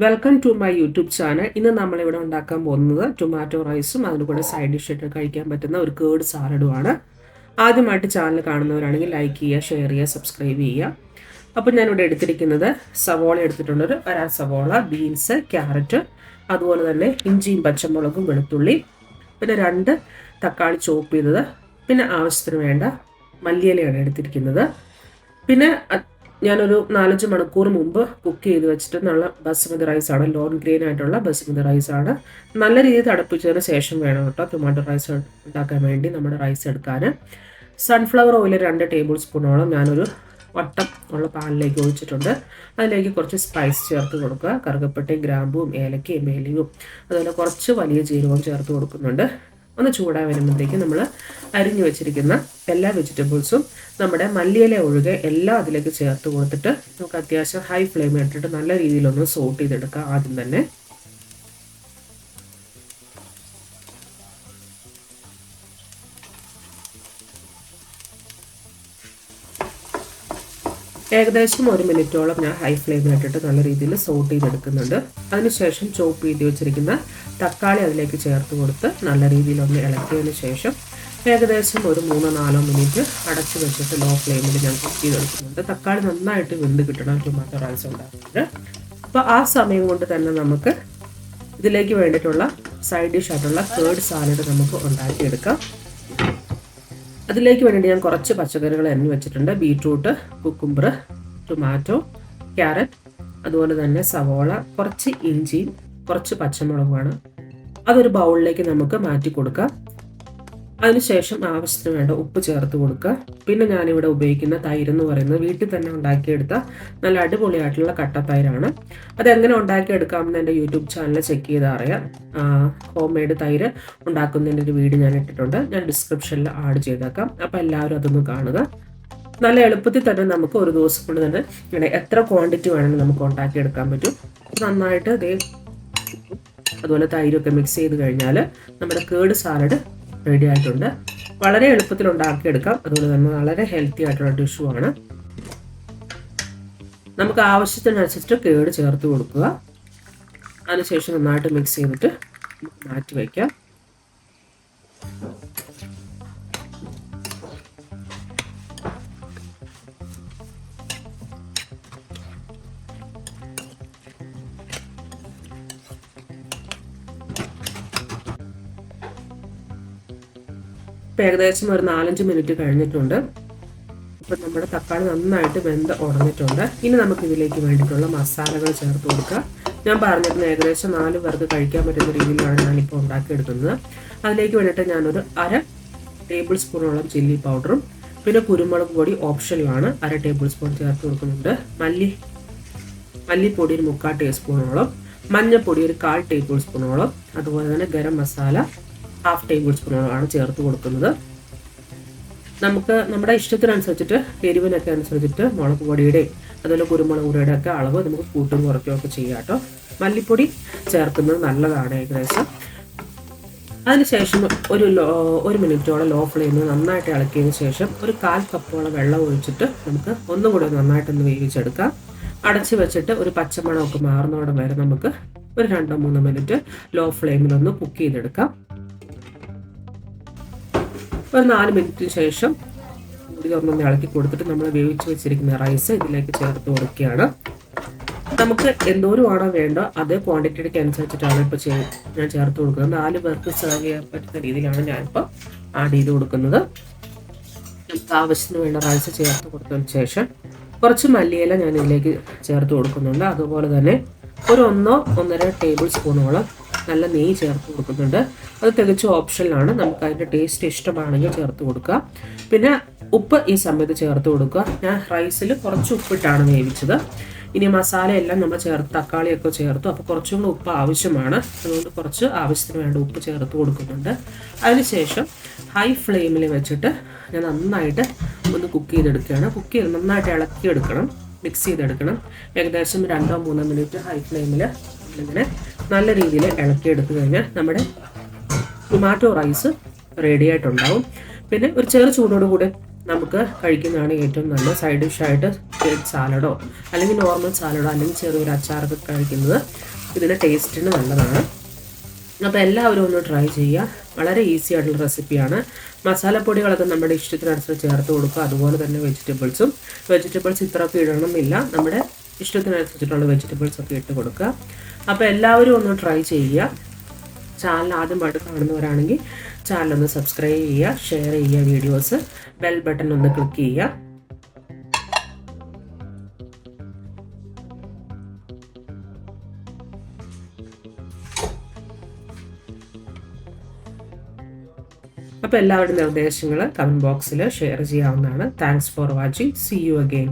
Welcome to my YouTube channel. ഇന്ന് നമ്മളിവിടെ ഉണ്ടാക്കാൻ പോകുന്നത് ടൊമാറ്റോ റൈസും അതിന് കൂടെ സൈഡ് ഡിഷായിട്ട് കഴിക്കാൻ പറ്റുന്ന ഒരു കേർഡ് സാലഡുമാണ്. ആദ്യമായിട്ട് ചാനൽ കാണുന്നവരാണെങ്കിൽ ലൈക്ക് ചെയ്യുക, ഷെയർ ചെയ്യുക, സബ്സ്ക്രൈബ് ചെയ്യുക. അപ്പോൾ ഞാനിവിടെ എടുത്തിരിക്കുന്നത് സവോള എടുത്തിട്ടുണ്ട്, ഒരു അര സവോള, ബീൻസ്, ക്യാരറ്റ്, അതുപോലെ തന്നെ ഇഞ്ചിയും പച്ചമുളകും വെളുത്തുള്ളി, പിന്നെ 2 തക്കാളി ചോപ്പ് ചെയ്തത്, പിന്നെ ആവശ്യത്തിന് വേണ്ട മല്ലിയിലയാണ് എടുത്തിരിക്കുന്നത്. പിന്നെ ഞാനൊരു 4-5 മണിക്കൂർ മുമ്പ് കുക്ക് ചെയ്ത് വെച്ചിട്ട് നല്ല ബസ്മതി റൈസാണ്, ലോൺ ഗ്രെയിൻ ആയിട്ടുള്ള ബസ്മതി റൈസാണ്. നല്ല രീതിയിൽ തണുപ്പിച്ചതിന് ശേഷം വേണം കേട്ടോ ടൊമാറ്റോ റൈസ് ഉണ്ടാക്കാൻ വേണ്ടി നമ്മുടെ റൈസ് എടുക്കാൻ. സൺഫ്ലവർ ഓയിൽ 2 ടേബിൾ സ്പൂണോളം ഞാനൊരു വട്ടം ഉള്ള പാനിലേക്ക് ഒഴിച്ചിട്ടുണ്ട്. അതിലേക്ക് കുറച്ച് സ്പൈസ് ചേർത്ത് കൊടുക്കുക. കറുകപ്പട്ടയും ഗ്രാമ്പും ഏലക്കയും മേലിയും അതുപോലെ കുറച്ച് വലിയ ജീരകവും ചേർത്ത് കൊടുക്കുന്നുണ്ട്. ഒന്ന് ചൂടായി വരുമ്പോഴത്തേക്ക് നമ്മൾ അരിഞ്ഞു വെച്ചിരിക്കുന്ന എല്ലാ വെജിറ്റബിൾസും നമ്മുടെ മല്ലിയില ഒഴികെ എല്ലാം അതിലേക്ക് ചേർത്ത് കൊടുത്തിട്ട് നമുക്ക് അത്യാവശ്യം ഹൈ ഫ്ലെയിമിൽ ഇട്ടിട്ട് നല്ല രീതിയിലൊന്ന് സോട്ട് ചെയ്തെടുക്കാം. ആദ്യം തന്നെ ഏകദേശം 1 മിനിറ്റോളം ഞാൻ ഹൈ ഫ്ലെയിമിൽ ഇട്ടിട്ട് നല്ല രീതിയിൽ സോട്ട് ചെയ്തെടുക്കുന്നുണ്ട്. അതിനുശേഷം ചോപ്പ് ചെയ്ത് വെച്ചിരിക്കുന്ന തക്കാളി അതിലേക്ക് ചേർത്ത് കൊടുത്ത് നല്ല രീതിയിലൊന്ന് ഇളക്കിയതിന് ശേഷം ഏകദേശം ഒരു 3-4 മിനിറ്റ് അടച്ചു വെച്ചിട്ട് ലോ ഫ്ലെയിമിൽ ഞാൻ കുക്ക് ചെയ്തെടുക്കുന്നുണ്ട്. തക്കാളി നന്നായിട്ട് വെന്ത് കിട്ടണം ടൊമാറ്റോ റൈസ് ഉണ്ടാക്കുന്നത്. അപ്പോൾ ആ സമയം കൊണ്ട് തന്നെ നമുക്ക് ഇതിലേക്ക് വേണ്ടിയിട്ടുള്ള സൈഡ് ഡിഷ് ആയിട്ടുള്ള കേർഡ് സാലഡ് നമുക്ക് ഉണ്ടാക്കിയെടുക്കാം. അതിലേക്ക് വേണ്ടി ഞാൻ കുറച്ച് പച്ചക്കറികൾ അരിഞ്ഞു വെച്ചിട്ടുണ്ട്. ബീട്രൂട്ട്, കുക്കുംബർ, ടൊമാറ്റോ, ക്യാരറ്റ്, അതുപോലെ തന്നെ സവോള, കുറച്ച് ഇഞ്ചിയും കുറച്ച് പച്ചമുളകുമാണ്. അതൊരു ബൗളിലേക്ക് നമുക്ക് മാറ്റി കൊടുക്കാം. അതിനുശേഷം ആവശ്യത്തിന് വേണ്ട ഉപ്പ് ചേർത്ത് കൊടുക്കുക. പിന്നെ ഞാനിവിടെ ഉപയോഗിക്കുന്ന തൈര് എന്ന് പറയുന്നത് വീട്ടിൽ തന്നെ ഉണ്ടാക്കിയെടുത്ത നല്ല അടിപൊളിയായിട്ടുള്ള കട്ടത്തൈരാണ്. അതെങ്ങനെ ഉണ്ടാക്കിയെടുക്കാമെന്ന് എൻ്റെ യൂട്യൂബ് ചാനൽ ചെക്ക് ചെയ്താൽ അറിയാം. ഹോം മെയ്ഡ് തൈര് ഉണ്ടാക്കുന്നതിൻ്റെ ഒരു വീഡിയോ ഞാൻ ഇട്ടിട്ടുണ്ട്, ഞാൻ ഡിസ്ക്രിപ്ഷനിൽ ആഡ് ചെയ്തേക്കാം. അപ്പോൾ എല്ലാവരും അതൊന്ന് കാണുക. നല്ല എളുപ്പത്തിൽ തന്നെ നമുക്ക് ഒരു ദിവസം കൊണ്ട് തന്നെ ഇങ്ങനെ എത്ര ക്വാണ്ടിറ്റി വേണമെങ്കിലും നമുക്ക് ഉണ്ടാക്കിയെടുക്കാൻ പറ്റും. നന്നായിട്ട് അതുപോലെ തൈരൊക്കെ മിക്സ് ചെയ്ത് കഴിഞ്ഞാൽ നമ്മുടെ കേർഡ് സാലഡ് റെഡി ആയിട്ടുണ്ട്. വളരെ എളുപ്പത്തിൽ ഉണ്ടാക്കിയെടുക്കാം. അതുപോലെ തന്നെ വളരെ ഹെൽത്തി ആയിട്ടുള്ള ഡിഷുമാണ്. നമുക്ക് ആവശ്യത്തിനനുസരിച്ച് കേർഡ് ചേർത്ത് കൊടുക്കുക. അതിനുശേഷം നന്നായിട്ട് മിക്സ് ചെയ്തിട്ട് മാറ്റി വയ്ക്കാം. ഏകദേശം ഒരു 4-5 മിനിറ്റ് കഴിഞ്ഞിട്ടുണ്ട്. ഇപ്പം നമ്മുടെ തക്കാളി നന്നായിട്ട് വെന്ത് ഉടഞ്ഞിട്ടുണ്ട്. ഇനി നമുക്ക് ഇതിലേക്ക് വേണ്ടിയിട്ടുള്ള മസാലകൾ ചേർത്ത് കൊടുക്കുക. ഞാൻ പറഞ്ഞിരുന്നു ഏകദേശം 4 പേർക്ക് കഴിക്കാൻ പറ്റുന്ന രീതിയിലാണ് ഞാനിപ്പോൾ ഉണ്ടാക്കിയെടുക്കുന്നത്. അതിലേക്ക് വേണ്ടിയിട്ട് ഞാനൊരു 1/2 ടേബിൾ സ്പൂണോളം ചില്ലി പൗഡറും പിന്നെ കുരുമുളക് പൊടി ഓപ്ഷനിലാണ് 1/2 ടേബിൾ സ്പൂൺ ചേർത്ത് കൊടുക്കുന്നുണ്ട്. മല്ലിപ്പൊടി ഒരു 3/4 ടീസ്പൂണോളം, മഞ്ഞൾപ്പൊടി ഒരു 1/4 ടേബിൾ സ്പൂണോളം, അതുപോലെ തന്നെ ഗരം മസാല 1/2 ടേബിൾ സ്പൂണോളാണ് ചേർത്ത് കൊടുക്കുന്നത്. നമുക്ക് നമ്മുടെ ഇഷ്ടത്തിനനുസരിച്ചിട്ട് എരിവിനൊക്കെ അനുസരിച്ചിട്ട് മുളക് പൊടിയുടെയും അതുപോലെ കുരുമുളക് പൊടിയുടെ ഒക്കെ അളവ് നമുക്ക് കൂട്ടും കുറയ്ക്കുകയൊക്കെ ചെയ്യാം കേട്ടോ. മല്ലിപ്പൊടി ചേർക്കുന്നത് നല്ലതാണ് ഏകദേശം. അതിനുശേഷം ഒരു മിനിറ്റോളം ലോ ഫ്ലെയിമിൽ നന്നായിട്ട് ഇളക്കിയതിന് ശേഷം ഒരു 1/4 കപ്പോളം വെള്ളം ഒഴിച്ചിട്ട് നമുക്ക് ഒന്നുകൂടി നന്നായിട്ടൊന്ന് വേവിച്ചെടുക്കാം. അടച്ച് വെച്ചിട്ട് ഒരു പച്ചമണമൊക്കെ മാറുന്നോടെ വരെ നമുക്ക് ഒരു 2-3 മിനിറ്റ് ലോ ഫ്ലെയിമിലൊന്ന് കുക്ക് ചെയ്തെടുക്കാം. ഒരു 4 മിനിറ്റിന് ശേഷം ഇതൊന്നൊന്ന് ഇളക്കി കൊടുത്തിട്ട് നമ്മൾ വേവിച്ച് വെച്ചിരിക്കുന്ന റൈസ് ഇതിലേക്ക് ചേർത്ത് കൊടുക്കുകയാണ്. നമുക്ക് എന്തോരമാണോ വേണ്ടോ അതേ ക്വാണ്ടിറ്റിക്ക് അനുസരിച്ചിട്ടാണ് ഇപ്പോൾ ഞാൻ ചേർത്ത് കൊടുക്കുന്നത്. 4 പേർക്ക് സെർവ് ചെയ്യാൻ പറ്റുന്ന രീതിയിലാണ് ഞാനിപ്പോൾ ആഡ് ചെയ്ത് കൊടുക്കുന്നത്. നമുക്ക് ആവശ്യത്തിന് വേണ്ട റൈസ് ചേർത്ത് കൊടുത്തതിന് ശേഷം കുറച്ച് മല്ലിയില ഞാൻ ഇതിലേക്ക് ചേർത്ത് കൊടുക്കുന്നുണ്ട്. അതുപോലെ തന്നെ ഒരു 1-1.5 ടേബിൾ സ്പൂണോളം നല്ല നെയ്യ് ചേർത്ത് കൊടുക്കുന്നുണ്ട്. അത് തികച്ചും ഓപ്ഷനിലാണ്. നമുക്ക് അതിൻ്റെ ടേസ്റ്റ് ഇഷ്ടമാണെങ്കിൽ ചേർത്ത് കൊടുക്കുക. പിന്നെ ഉപ്പ് ഈ സമയത്ത് ചേർത്ത് കൊടുക്കുക. ഞാൻ റൈസിൽ കുറച്ച് ഉപ്പിട്ടാണ് വേവിച്ചത്. ഇനി മസാലയെല്ലാം നമ്മൾ തക്കാളിയൊക്കെ ചേർത്തു, അപ്പോൾ കുറച്ചും കൂടി ഉപ്പ് ആവശ്യമാണ്. അതുകൊണ്ട് കുറച്ച് ആവശ്യത്തിന് വേണ്ട ഉപ്പ് ചേർത്ത് കൊടുക്കുന്നുണ്ട്. അതിനുശേഷം ഹൈ ഫ്ലെയിമിൽ വെച്ചിട്ട് ഞാൻ നന്നായിട്ട് ഒന്ന് കുക്ക് ചെയ്തെടുക്കുകയാണ്. കുക്ക് ചെയ്ത് നന്നായിട്ട് ഇളക്കിയെടുക്കണം, മിക്സ് ചെയ്തെടുക്കണം. ഏകദേശം 2-3 മിനിറ്റ് ഹൈ ഫ്ലെയിമിൽ ഇങ്ങനെ നല്ല രീതിയിൽ ഇളക്കിയെടുത്തു കഴിഞ്ഞാൽ നമ്മുടെ ടൊമാറ്റോ റൈസ് റെഡി ആയിട്ടുണ്ടാവും. പിന്നെ ഒരു ചെറു ചൂടോട് കൂടെ നമുക്ക് കഴിക്കുന്നതാണ് ഏറ്റവും നല്ലത്. സൈഡ് ഡിഷായിട്ട് സാലഡോ അല്ലെങ്കിൽ നോർമൽ സാലഡോ അല്ലെങ്കിൽ ചെറിയൊരു അച്ചാറൊക്കെ കഴിക്കുന്നത് ഇതിൻ്റെ ടേസ്റ്റിന് നല്ലതാണ്. അപ്പോൾ എല്ലാവരും ഒന്ന് ട്രൈ ചെയ്യുക. വളരെ ഈസി ആയിട്ടുള്ള റെസിപ്പിയാണ്. മസാലപ്പൊടികളൊക്കെ നമ്മുടെ ഇഷ്ടത്തിനനുസരിച്ച് ചേർത്ത് കൊടുക്കുക. അതുപോലെ തന്നെ വെജിറ്റബിൾസ് ഇത്രയൊക്കെ ഇടണമെന്നില്ല, നമ്മുടെ ഇഷ്ടത്തിനനുസരിച്ചിട്ടുള്ള വെജിറ്റബിൾസൊക്കെ ഇട്ട് കൊടുക്കുക. അപ്പോൾ എല്ലാവരും ഒന്ന് ട്രൈ ചെയ്യുക. ചാനൽ ആദ്യമായിട്ട് കാണുന്നവരാണെങ്കിൽ ചാനലൊന്ന് സബ്സ്ക്രൈബ് ചെയ്യുക, ഷെയർ ചെയ്യുക വീഡിയോസ്, ബെൽ ബട്ടൺ ഒന്ന് ക്ലിക്ക് ചെയ്യുക. അപ്പോൾ എല്ലാവരുടെയും നിർദ്ദേശങ്ങൾ കമൻറ്റ് ബോക്സിൽ ഷെയർ ചെയ്യാവുന്നതാണ്. Thanks for watching. See you again.